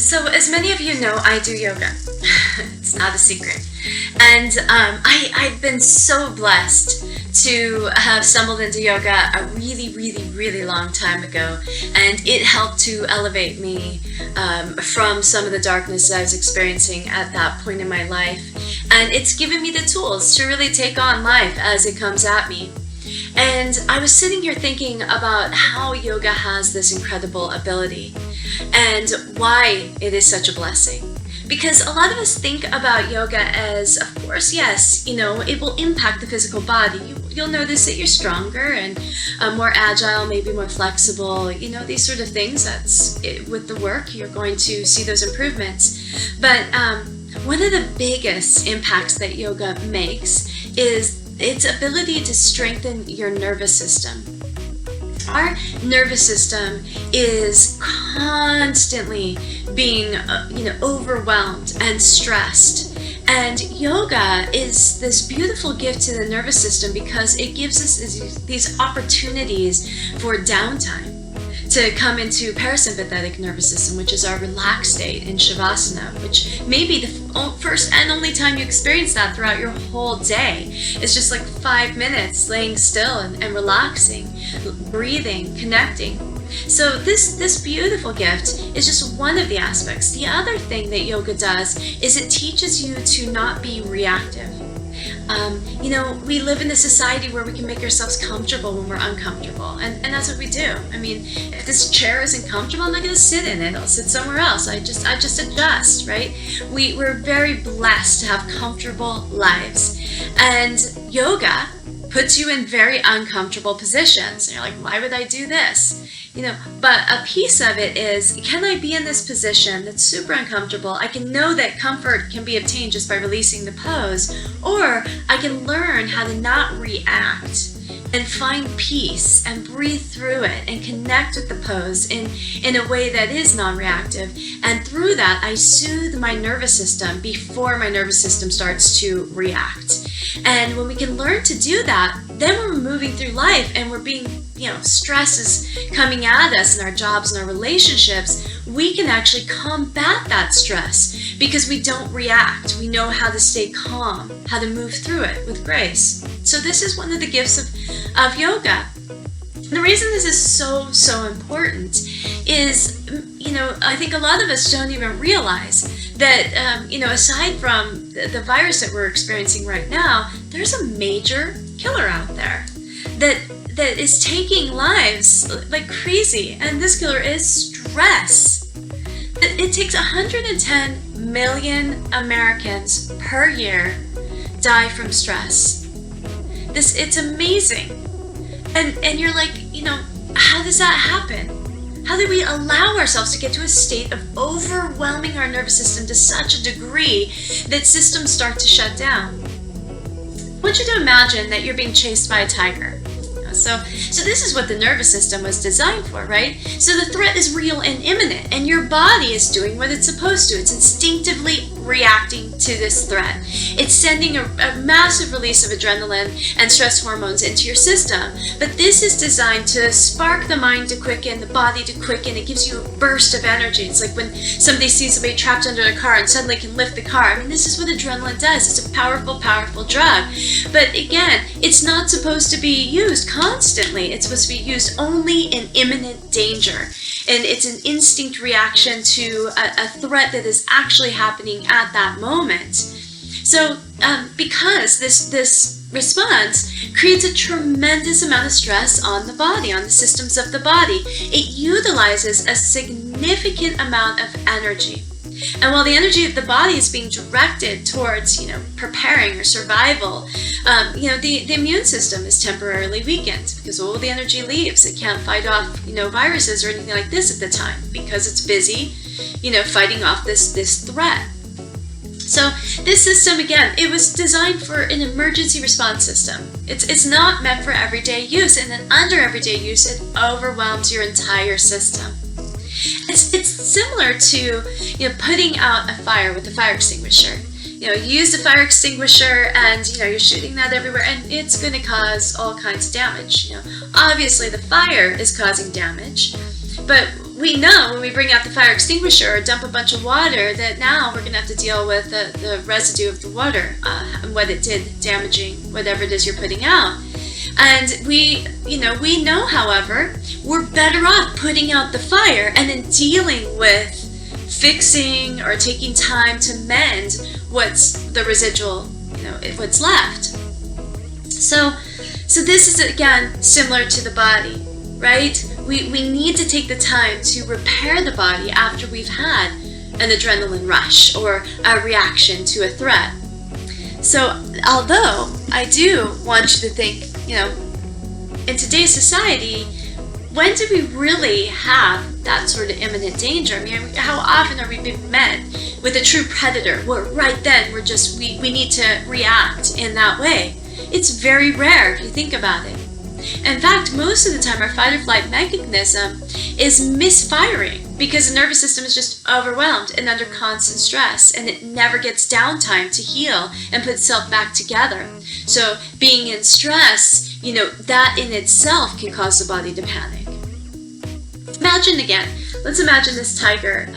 So as many of you know, I do yoga. It's not a secret. And I've been so blessed to have stumbled into yoga a really long time ago. And it helped to elevate me from some of the darkness that I was experiencing at that point in my life. And it's given me the tools to really take on life as it comes at me. And I was sitting here thinking about how yoga has this incredible ability and why it is such a blessing. Because a lot of us think about yoga as, of course, yes, it will impact the physical body. You'll notice that you're stronger and more agile, maybe more flexible, these sort of things. With the work, you're going to see those improvements. But one of the biggest impacts that yoga makes is its ability to strengthen your nervous system. Our nervous system is constantly being, overwhelmed and stressed. And yoga is this beautiful gift to the nervous system because it gives us these opportunities for downtime to come into parasympathetic nervous system, which is our relaxed state in Shavasana, which may be the first and only time you experience that throughout your whole day. It's just like 5 minutes laying still and relaxing, breathing, connecting. So this beautiful gift is just one of the aspects. The other thing that yoga does is it teaches you to not be reactive. We live in a society where we can make ourselves comfortable when we're uncomfortable, and that's what we do. I mean, if this chair isn't comfortable, I'm not going to sit in it. I'll sit somewhere else. I just adjust, right? We're very blessed to have comfortable lives, and yoga puts you in very uncomfortable positions. And you're like, why would I do this? But a piece of it is, can I be in this position that's super uncomfortable? I can know that comfort can be obtained just by releasing the pose, or I can learn how to not react and find peace and breathe through it and connect with the pose in a way that is non-reactive. And through that, I soothe my nervous system before my nervous system starts to react. And when we can learn to do that, then we're moving through life and we're being, stress is coming at us in our jobs and our relationships. We can actually combat that stress because we don't react. We know how to stay calm, how to move through it with grace. So this is one of the gifts of yoga. The reason this is so important is, I think a lot of us don't even realize that, aside from the virus that we're experiencing right now, there's a major killer out there that is taking lives like crazy. And this killer is stress. It takes 110 million Americans per year die from stress. It's amazing. And you're like, how does that happen? How do we allow ourselves to get to a state of overwhelming our nervous system to such a degree that systems start to shut down? I want you to imagine that you're being chased by a tiger. So this is what the nervous system was designed for, right? So the threat is real and imminent, and your body is doing what it's supposed to. It's instinctively reacting to this threat. It's sending a massive release of adrenaline and stress hormones into your system. But this is designed to spark the mind to quicken, the body to quicken. It gives you a burst of energy. It's like when somebody sees somebody trapped under a car and suddenly can lift the car. I mean, this is what adrenaline does. It's a powerful drug. But again, it's not supposed to be used constantly. It's supposed to be used only in imminent danger. And it's an instinct reaction to a threat that is actually happening at that moment. So because this response creates a tremendous amount of stress on the body, on the systems of the body, it utilizes a significant amount of energy. And while the energy of the body is being directed towards, preparing or survival, the immune system is temporarily weakened because all the energy leaves. It can't fight off, viruses or anything like this at the time because it's busy, fighting off this threat. So this system, again, it was designed for an emergency response system. It's not meant for everyday use, and then under everyday use, it overwhelms your entire system. It's similar to putting out a fire with a fire extinguisher. You use the fire extinguisher and you're shooting that everywhere, and it's going to cause all kinds of damage. Obviously the fire is causing damage, but we know when we bring out the fire extinguisher or dump a bunch of water that now we're going to have to deal with the residue of the water and what it did damaging whatever it is you're putting out. And we know, however, we're better off putting out the fire and then dealing with fixing or taking time to mend what's the residual, what's left. So this is, again, similar to the body, right? We need to take the time to repair the body after we've had an adrenaline rush or a reaction to a threat. So although I do want you to think, in today's society, when do we really have that sort of imminent danger? I mean, how often are we being met with a true predator where right then we need to react in that way? It's very rare if you think about it. In fact, most of the time our fight or flight mechanism is misfiring because the nervous system is just overwhelmed and under constant stress, and it never gets downtime to heal and put itself back together. So being in stress, that in itself can cause the body to panic. Let's imagine this tiger.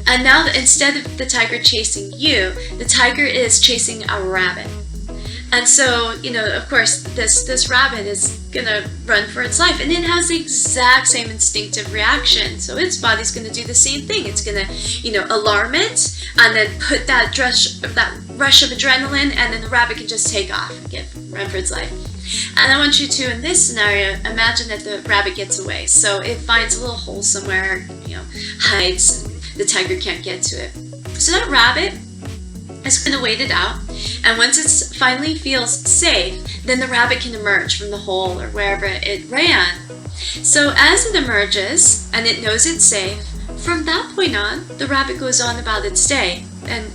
And now that instead of the tiger chasing you, the tiger is chasing a rabbit. And so, of course, this rabbit is going to run for its life. And it has the exact same instinctive reaction. So its body's going to do the same thing. It's going to, alarm it and then put that rush of adrenaline, and then the rabbit can just take off and run for its life. And I want you to, in this scenario, imagine that the rabbit gets away. So it finds a little hole somewhere, hides, the tiger can't get to it. So that rabbit is going to wait it out. And once it finally feels safe, then the rabbit can emerge from the hole or wherever it ran. So as it emerges and it knows it's safe, from that point on, the rabbit goes on about its day. And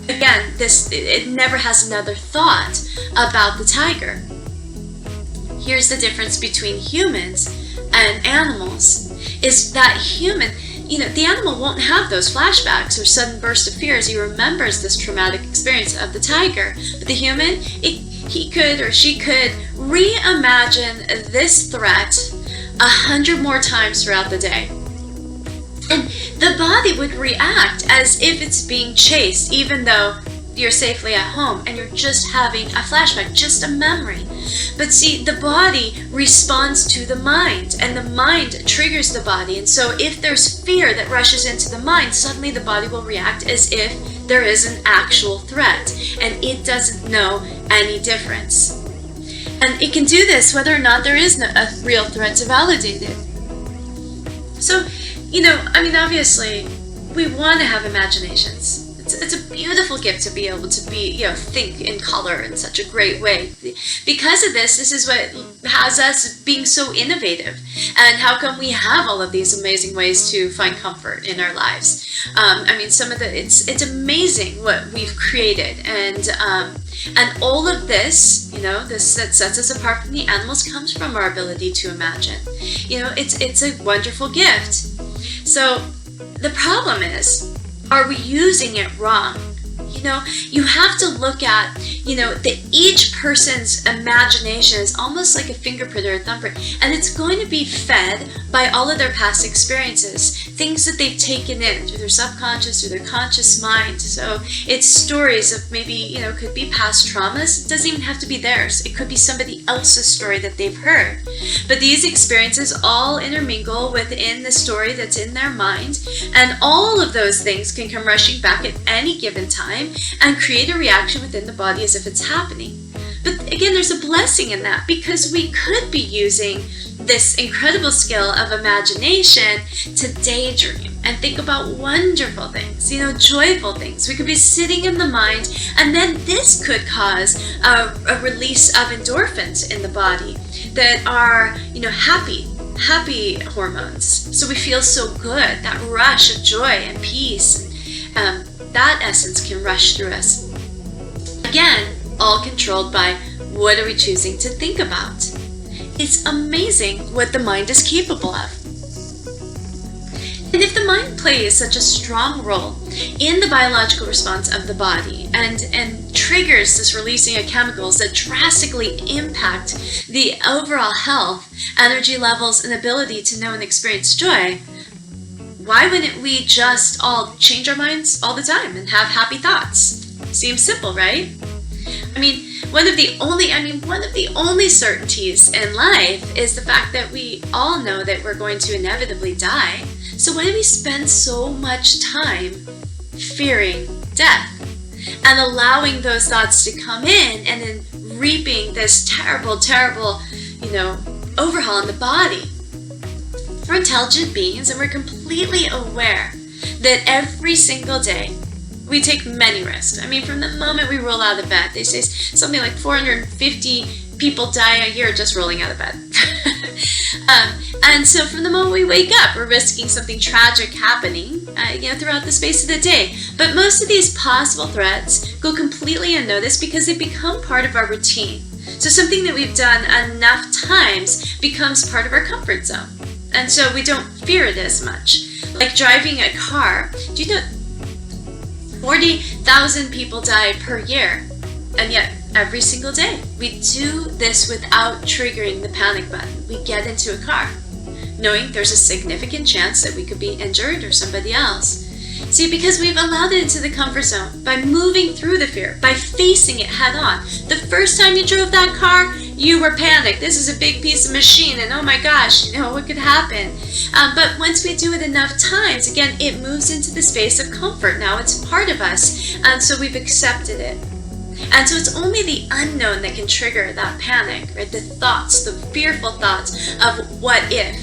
again, it never has another thought about the tiger. Here's the difference between humans and animals, is that the animal won't have those flashbacks or sudden burst of fear as he remembers this traumatic experience of the tiger. But the human, he could or she could reimagine this threat 100 more times throughout the day. And the body would react as if it's being chased, even though you're safely at home and you're just having a flashback, just a memory. But see, the body responds to the mind, and the mind triggers the body. And so if there's fear that rushes into the mind, suddenly the body will react as if there is an actual threat, and it doesn't know any difference. And it can do this whether or not there is a real threat to validate it. So, obviously, we want to have imaginations. It's a beautiful gift to be able to think in color in such a great way. Because of this is what has us being so innovative. And how come we have all of these amazing ways to find comfort in our lives? It's amazing what we've created, and all of this, this that sets us apart from the animals comes from our ability to imagine. It's a wonderful gift. So the problem is, are we using it wrong? You have to look at, that each person's imagination is almost like a fingerprint or a thumbprint, and it's going to be fed by all of their past experiences, things that they've taken in through their subconscious, through their conscious mind. So it's stories of maybe, could be past traumas. It doesn't even have to be theirs. It could be somebody else's story that they've heard. But these experiences all intermingle within the story that's in their mind, and all of those things can come rushing back at any given time and create a reaction within the body as if it's happening. But again, there's a blessing in that, because we could be using this incredible skill of imagination to daydream and think about wonderful things, joyful things. We could be sitting in the mind, and then this could cause a release of endorphins in the body that are, happy hormones. So we feel so good, that rush of joy and peace. That essence can rush through us. Again, all controlled by what are we choosing to think about. It's amazing what the mind is capable of. And if the mind plays such a strong role in the biological response of the body and triggers this releasing of chemicals that drastically impact the overall health, energy levels, and ability to know and experience joy, why wouldn't we just all change our minds all the time and have happy thoughts? Seems simple, right? I mean, one of the only certainties in life is the fact that we all know that we're going to inevitably die. So why do we spend so much time fearing death and allowing those thoughts to come in and then reaping this terrible, terrible, overhaul in the body? We're intelligent beings, and we're completely aware that every single day we take many risks. I mean, from the moment we roll out of bed, they say something like 450 people die a year just rolling out of bed. And so from the moment we wake up, we're risking something tragic happening throughout the space of the day. But most of these possible threats go completely unnoticed because they become part of our routine. So something that we've done enough times becomes part of our comfort zone. And so we don't fear it as much. Like driving a car. Do you know 40,000 people die per year? And yet, every single day, we do this without triggering the panic button. We get into a car, knowing there's a significant chance that we could be injured or somebody else. See, because we've allowed it into the comfort zone by moving through the fear, by facing it head on. The first time you drove that car, you were panicked. This is a big piece of machine, and oh my gosh, what could happen? But once we do it enough times, again, it moves into the space of comfort. Now it's part of us, and so we've accepted it. And so it's only the unknown that can trigger that panic, right? The thoughts, the fearful thoughts of what if.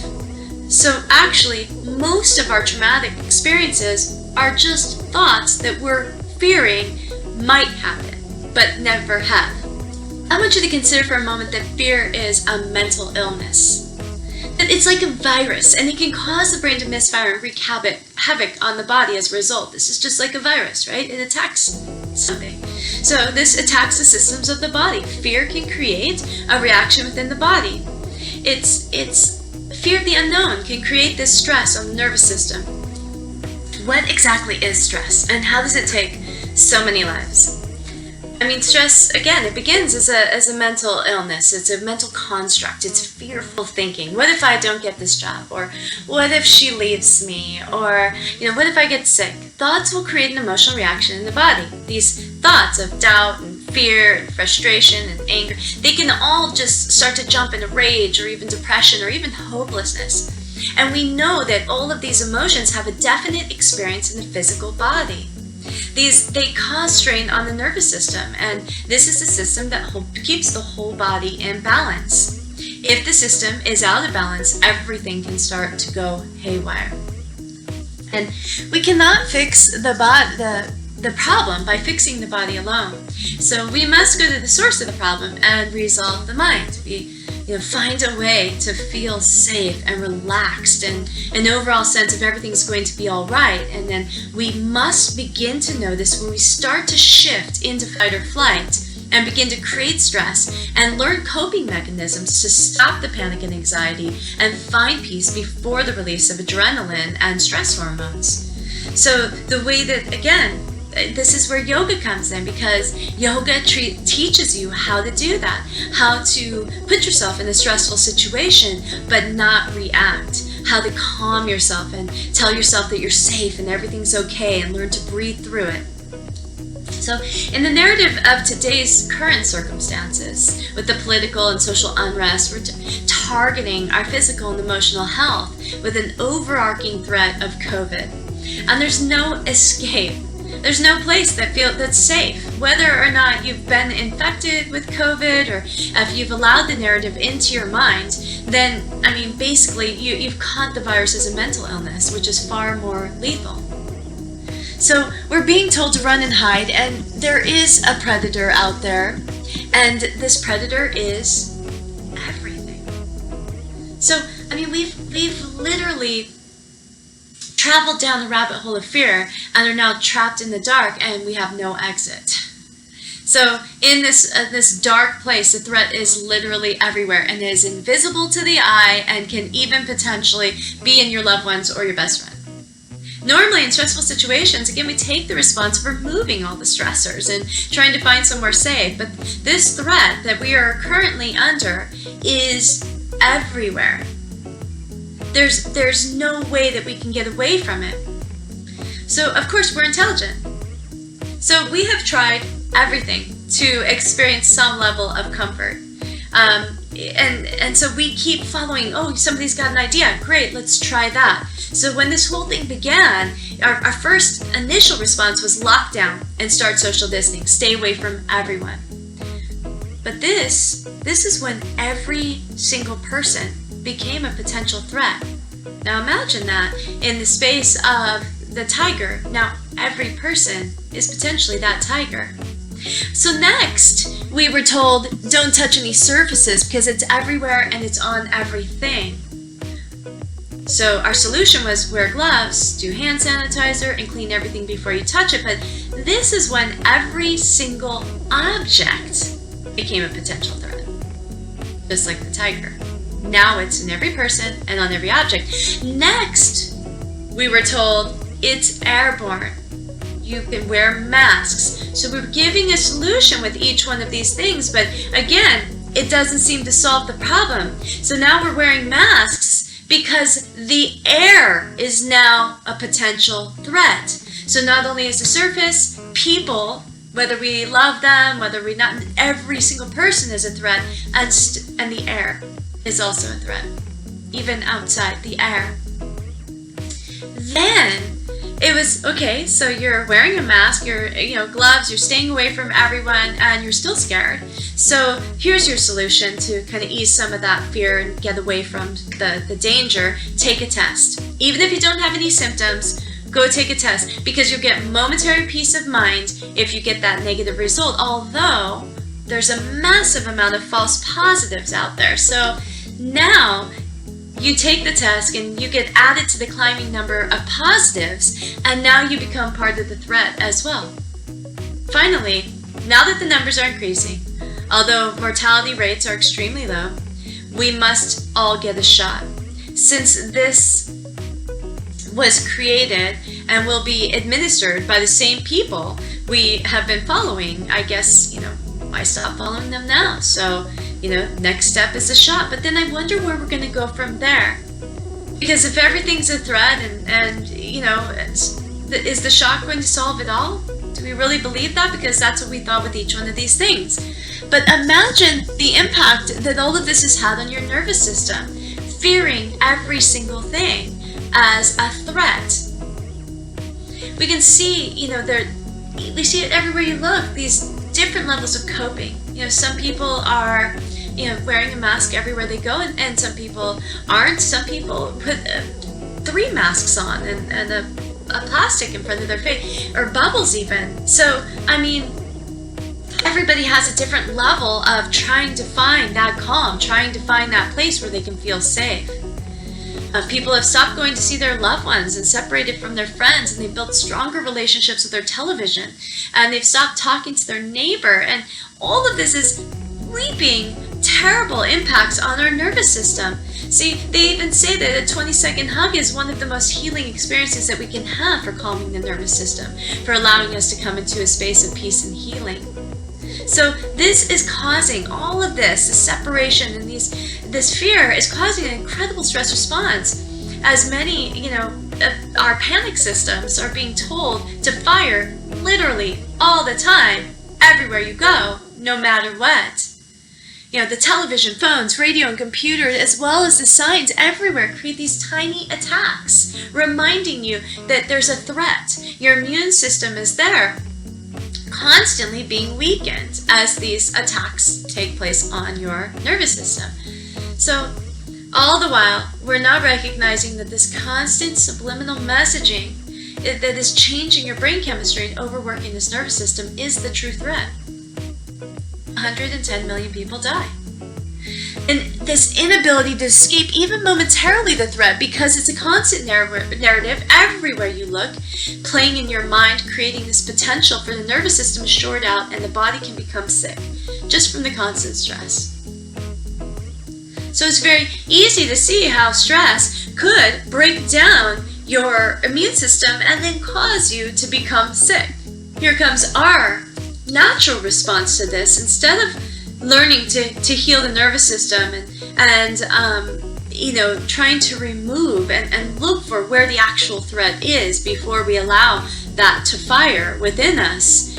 So actually, most of our traumatic experiences are just thoughts that we're fearing might happen, but never have. I want you to consider for a moment that fear is a mental illness. That it's like a virus, and it can cause the brain to misfire and wreak havoc on the body as a result. This is just like a virus, right? It attacks something. So this attacks the systems of the body. Fear can create a reaction within the body. It's fear of the unknown can create this stress on the nervous system. What exactly is stress, and how does it take so many lives? I mean, stress, again, it begins as a mental illness. It's a mental construct. It's fearful thinking. What if I don't get this job? Or what if she leaves me? Or, what if I get sick? Thoughts will create an emotional reaction in the body. These thoughts of doubt and fear and frustration and anger, they can all just start to jump into rage or even depression or even hopelessness. And we know that all of these emotions have a definite experience in the physical body. They cause strain on the nervous system, and this is the system that keeps the whole body in balance. If the system is out of balance, everything can start to go haywire. And we cannot fix the problem by fixing the body alone. So we must go to the source of the problem and resolve the mind. Find a way to feel safe and relaxed and an overall sense of everything's going to be all right. And then we must begin to notice when we start to shift into fight or flight and begin to create stress and learn coping mechanisms to stop the panic and anxiety and find peace before the release of adrenaline and stress hormones. So the way that, again, this is where yoga comes in, because yoga teaches you how to do that, how to put yourself in a stressful situation but not react, how to calm yourself and tell yourself that you're safe and everything's okay and learn to breathe through it. So in the narrative of today's current circumstances, with the political and social unrest, we're targeting our physical and emotional health with an overarching threat of COVID. And there's no escape. There's no place that's safe. Whether or not you've been infected with COVID, or if you've allowed the narrative into your mind, then, basically you've caught the virus as a mental illness, which is far more lethal. So we're being told to run and hide, and there is a predator out there, and this predator is everything. So, we've literally traveled down the rabbit hole of fear and are now trapped in the dark, and we have no exit. So in this dark place, the threat is literally everywhere and is invisible to the eye and can even potentially be in your loved ones or your best friend. Normally in stressful situations, again, we take the response of removing all the stressors and trying to find somewhere safe, but this threat that we are currently under is everywhere. There's no way that we can get away from it. So of course we're intelligent. So we have tried everything to experience some level of comfort. And so we keep following, oh, somebody's got an idea, great, let's try that. So when this whole thing began, our first initial response was lockdown and start social distancing, stay away from everyone. But this is when every single person became a potential threat. Now imagine that in the space of the tiger, now every person is potentially that tiger. So next, we were told, don't touch any surfaces because it's everywhere and it's on everything. So our solution was wear gloves, do hand sanitizer, and clean everything before you touch it. But this is when every single object became a potential threat, just like the tiger. Now it's in every person and on every object. Next, we were told it's airborne. You can wear masks. So we're giving a solution with each one of these things, but again, it doesn't seem to solve the problem. So now we're wearing masks because the air is now a potential threat. So not only is the surface, people, whether we love them, whether we not, every single person is a threat, and the air is also a threat, even outside the air. Then it was, okay, so you're wearing a mask, you're, gloves, you're staying away from everyone, and you're still scared. So here's your solution to kind of ease some of that fear and get away from the danger. Take a test. Even if you don't have any symptoms, go take a test, because you'll get momentary peace of mind if you get that negative result, although there's a massive amount of false positives out there. So now you take the test and you get added to the climbing number of positives, and now you become part of the threat as well. Finally, now that the numbers are increasing, although mortality rates are extremely low, we must all get a shot. Since this was created and will be administered by the same people we have been following, I guess, why stop following them now? So, next step is a shot. But then I wonder where we're going to go from there. Because if everything's a threat and is the shot going to solve it all? Do we really believe that? Because that's what we thought with each one of these things. But imagine the impact that all of this has had on your nervous system. Fearing every single thing as a threat. We can see, we see it everywhere you look, these different levels of coping. Some people are, wearing a mask everywhere they go, and some people aren't. Some people put 3 masks on and a plastic in front of their face, or bubbles even. So, everybody has a different level of trying to find that calm, trying to find that place where they can feel safe. People have stopped going to see their loved ones and separated from their friends, and they've built stronger relationships with their television, and they've stopped talking to their neighbor, and all of this is reaping terrible impacts on our nervous system. See, they even say that a 20-second hug is one of the most healing experiences that we can have for calming the nervous system, for allowing us to come into a space of peace and healing. So this is causing all of this separation, and this fear is causing an incredible stress response, as many, our panic systems are being told to fire literally all the time, everywhere you go, no matter what. The television, phones, radio, and computer, as well as the signs everywhere, create these tiny attacks, reminding you that there's a threat. Your immune system is there, constantly being weakened as these attacks take place on your nervous system. So, all the while, we're not recognizing that this constant subliminal messaging that is changing your brain chemistry and overworking this nervous system is the true threat. 110 million people die. And this inability to escape even momentarily the threat, because it's a constant narrative everywhere you look, playing in your mind, creating this potential for the nervous system to short out and the body can become sick just from the constant stress. So it's very easy to see how stress could break down your immune system and then cause you to become sick. Here comes our natural response to this. Instead of learning to heal the nervous system and trying to remove and look for where the actual threat is before we allow that to fire within us.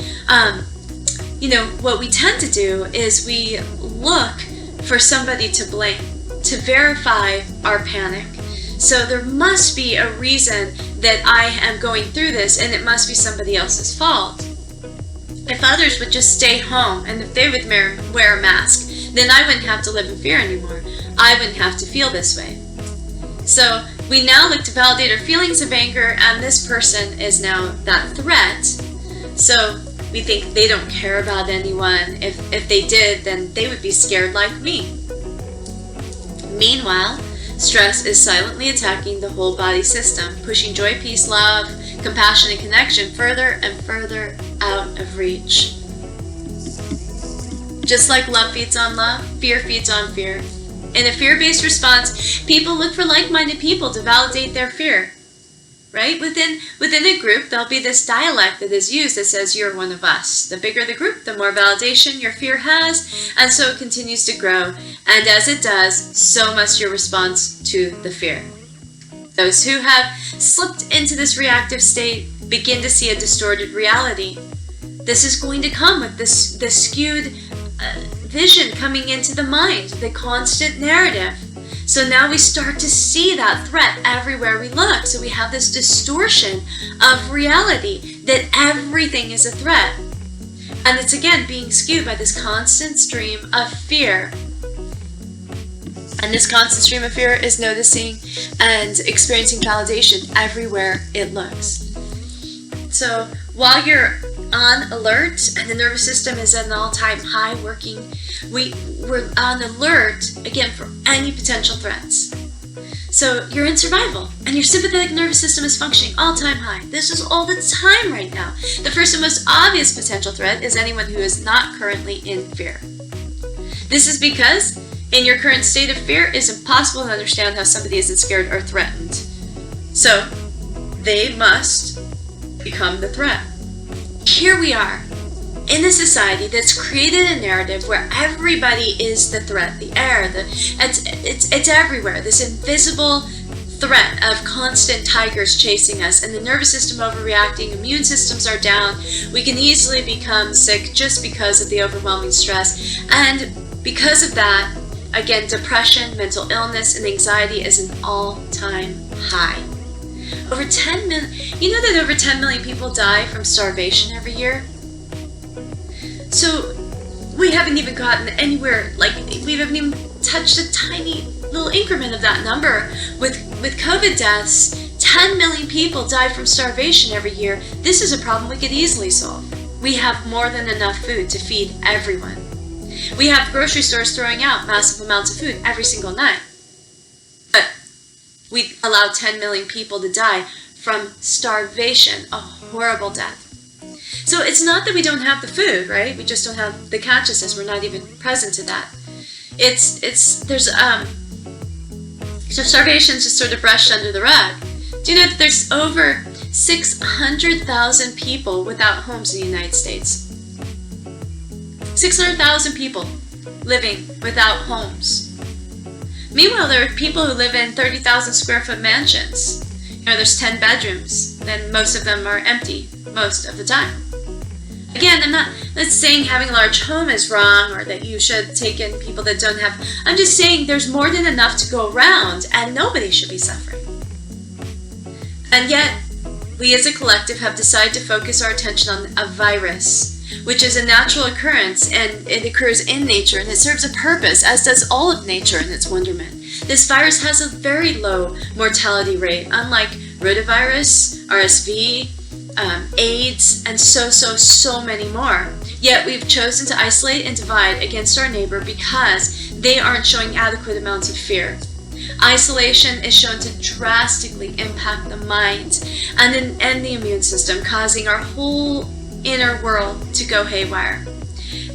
What we tend to do is we look for somebody to blame, to verify our panic. So there must be a reason that I am going through this, and it must be somebody else's fault. If others would just stay home and if they would wear a mask, then I wouldn't have to live in fear anymore. I wouldn't have to feel this way. So we now look to validate our feelings of anger, and this person is now that threat. So we think they don't care about anyone. If they did, then they would be scared like me. Meanwhile, stress is silently attacking the whole body system, pushing joy, peace, love, compassion, and connection further and further out of reach. Just like love feeds on love, fear feeds on fear. In a fear-based response, people look for like-minded people to validate their fear. Right? Within a group, there'll be this dialect that is used that says, you're one of us. The bigger the group, the more validation your fear has, and so it continues to grow. And as it does, so must your response to the fear. Those who have slipped into this reactive state begin to see a distorted reality. This is going to come with this skewed vision coming into the mind, the constant narrative. So now we start to see that threat everywhere we look. So we have this distortion of reality that everything is a threat. And it's again being skewed by this constant stream of fear. And this constant stream of fear is noticing and experiencing validation everywhere it looks. So while you're on alert and the nervous system is at an all-time high working, we're on alert again for any potential threats. So you're in survival and your sympathetic nervous system is functioning all-time high. This is all the time right now. The first and most obvious potential threat is anyone who is not currently in fear. This is because in your current state of fear, it's impossible to understand how somebody isn't scared or threatened. So they must become the threat. Here we are in a society that's created a narrative where everybody is the threat. The air, it's everywhere. This invisible threat of constant tigers chasing us, and the nervous system overreacting, immune systems are down. We can easily become sick just because of the overwhelming stress. And because of that, again, depression, mental illness, and anxiety is an all-time high. Over 10 million, you know that over 10 million people die from starvation every year? So we haven't even gotten anywhere, we haven't even touched a tiny little increment of that number. With COVID deaths, 10 million people die from starvation every year. This is a problem we could easily solve. We have more than enough food to feed everyone. We have grocery stores throwing out massive amounts of food every single night. But we allow 10 million people to die from starvation, a horrible death. So it's not that we don't have the food, right? We just don't have the consciousness. We're not even present to that. So starvation's just sort of brushed under the rug. Do you know that there's over 600,000 people without homes in the United States? 600,000 people living without homes. Meanwhile, there are people who live in 30,000 square foot mansions. There's 10 bedrooms, and most of them are empty most of the time. Again, I'm not saying having a large home is wrong or that you should take in people that don't have. I'm just saying there's more than enough to go around and nobody should be suffering. And yet, we as a collective have decided to focus our attention on a virus, which is a natural occurrence, and it occurs in nature, and it serves a purpose, as does all of nature in its wonderment. This virus has a very low mortality rate, unlike rotavirus, RSV, AIDS, and so many more. Yet we've chosen to isolate and divide against our neighbor because they aren't showing adequate amounts of fear. Isolation is shown to drastically impact the mind and the immune system, causing our whole inner world to go haywire.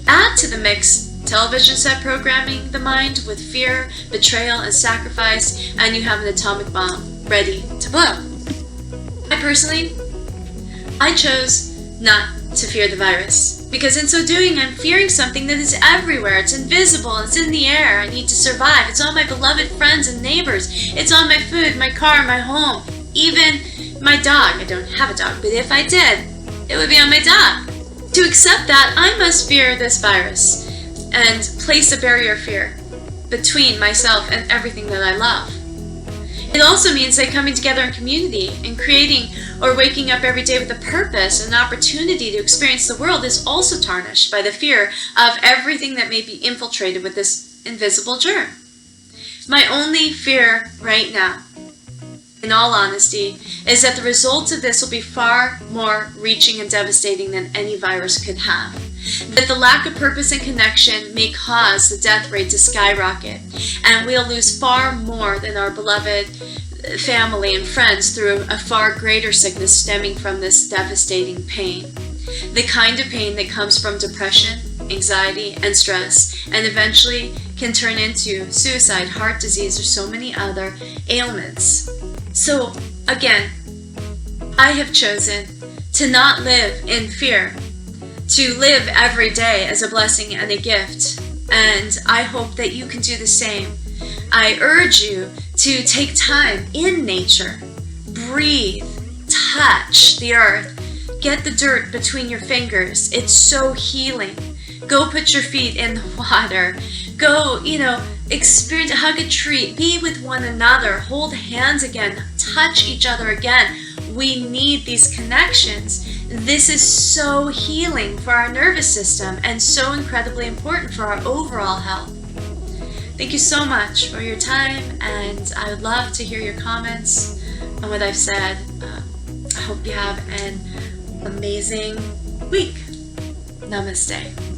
Add to the mix television set programming the mind with fear, betrayal, and sacrifice, and you have an atomic bomb ready to blow. I chose not to fear the virus. Because in so doing, I'm fearing something that is everywhere. It's invisible. It's in the air. I need to survive. It's on my beloved friends and neighbors. It's on my food, my car, my home, even my dog. I don't have a dog, but if I did, it would be on my dog. To accept that, I must fear this virus and place a barrier of fear between myself and everything that I love. It also means that coming together in community and creating or waking up every day with a purpose and an opportunity to experience the world is also tarnished by the fear of everything that may be infiltrated with this invisible germ. My only fear right now, in all honesty, is that the results of this will be far more reaching and devastating than any virus could have. That the lack of purpose and connection may cause the death rate to skyrocket, and we'll lose far more than our beloved family and friends through a far greater sickness stemming from this devastating pain. The kind of pain that comes from depression, anxiety, and stress, and eventually can turn into suicide, heart disease, or so many other ailments. So, again, I have chosen to not live in fear, to live every day as a blessing and a gift, and I hope that you can do the same. I urge you to take time in nature, breathe, touch the earth, get the dirt between your fingers. It's so healing. Go put your feet in the water. Go, experience, hug a tree, be with one another, hold hands again, touch each other again. We need these connections. This is so healing for our nervous system and so incredibly important for our overall health. Thank you so much for your time, and I would love to hear your comments on what I've said. I hope you have an amazing week. Namaste.